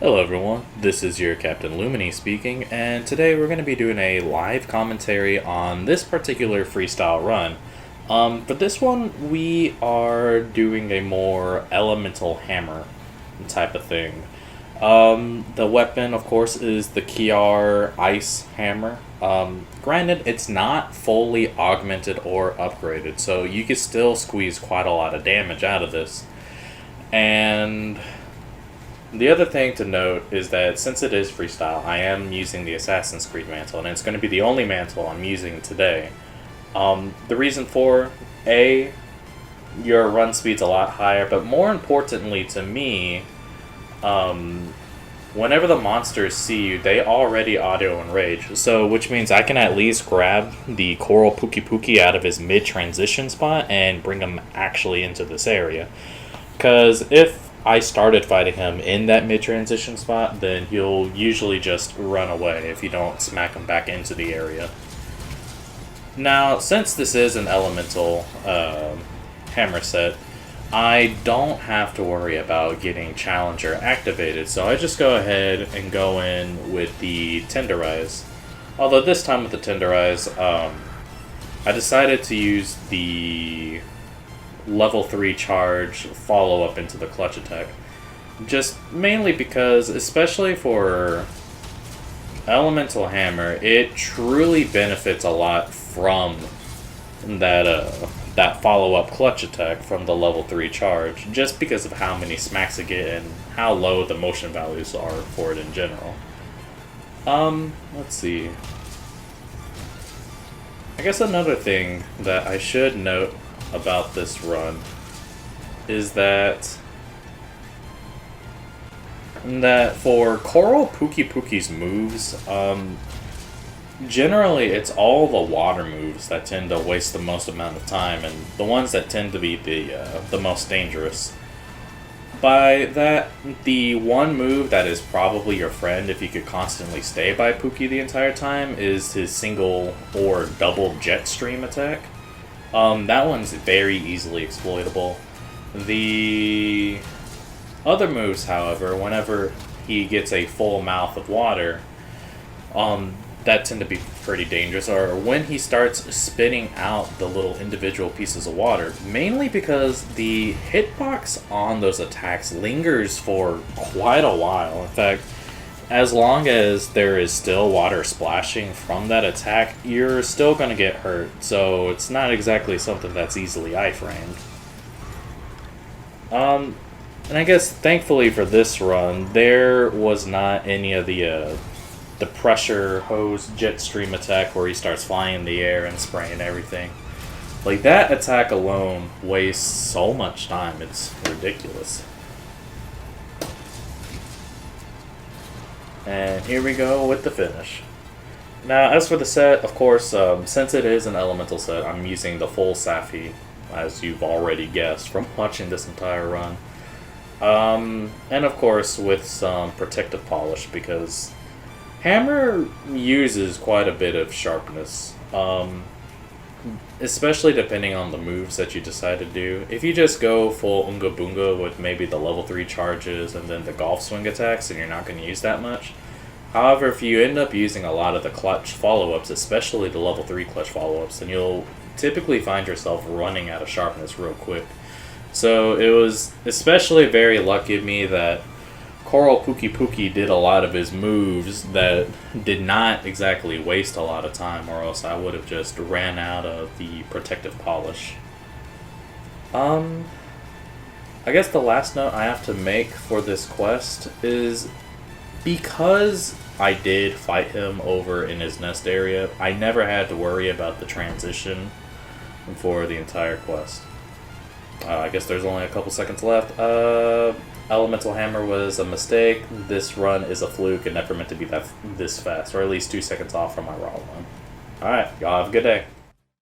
Hello everyone, this is your Captain Lumini speaking, and today we're going to be doing a live commentary on this particular freestyle run. For this one, we are doing a more elemental hammer type of thing. The weapon, of course, is the Kjarr ice hammer. Granted, it's not fully augmented or upgraded, so you can still squeeze quite a lot of damage out of this. And the other thing to note is that since it is freestyle, I am using the Assassin's Creed mantle, and it's going to be the only mantle I'm using today. The reason for, A, your run speed's a lot higher, but more importantly to me, whenever the monsters see you, they already auto enrage, so which means I can at least grab the Coral Pukei out of his mid-transition spot and bring him actually into this area. Because if I started fighting him in that mid-transition spot, then he'll usually just run away if you don't smack him back into the area. Now, since this is an elemental hammer set, I don't have to worry about getting Challenger activated, so I just go ahead and go in with the Tenderize. Although this time with the Tenderize, I decided to use the level 3 charge follow-up into the clutch attack. Just mainly because, especially for elemental hammer, it truly benefits a lot from that follow-up clutch attack from the level 3 charge, just because of how many smacks it get and how low the motion values are for it in general. Let's see. I guess another thing that I should note about this run is that for Coral Pukei's moves, generally it's all the water moves that tend to waste the most amount of time, and the ones that tend to be the most dangerous. By that, the one move that is probably your friend if you could constantly stay by Pukei the entire time is his single or double jet stream attack. That one's very easily exploitable. The other moves, however, whenever he gets a full mouth of water, that tend to be pretty dangerous, or when he starts spitting out the little individual pieces of water, mainly because the hitbox on those attacks lingers for quite a while. In fact, as long as there is still water splashing from that attack, you're still going to get hurt, so it's not exactly something that's easily iframed. And I guess thankfully for this run, there was not any of the pressure hose jet stream attack where he starts flying in the air and spraying everything. Like, that attack alone wastes so much time, it's ridiculous. And here we go with the finish. Now, as for the set, of course, since it is an elemental set, I'm using the full Safi, as you've already guessed from watching this entire run. And of course, with some protective polish, because hammer uses quite a bit of sharpness, especially depending on the moves that you decide to do. If you just go full Unga Boonga with maybe the level 3 charges and then the golf swing attacks, and you're not going to use that much. However, if you end up using a lot of the clutch follow-ups, especially the level 3 clutch follow-ups, then you'll typically find yourself running out of sharpness real quick. So it was especially very lucky of me that Coral Pukei did a lot of his moves that did not exactly waste a lot of time, or else I would have just ran out of the protective polish. I guess the last note I have to make for this quest is, because I did fight him over in his nest area, I never had to worry about the transition for the entire quest. I guess there's only a couple seconds left. Elemental Hammer was a mistake. This run is a fluke and never meant to be this fast, or at least 2 seconds off from my raw one. Alright, y'all have a good day.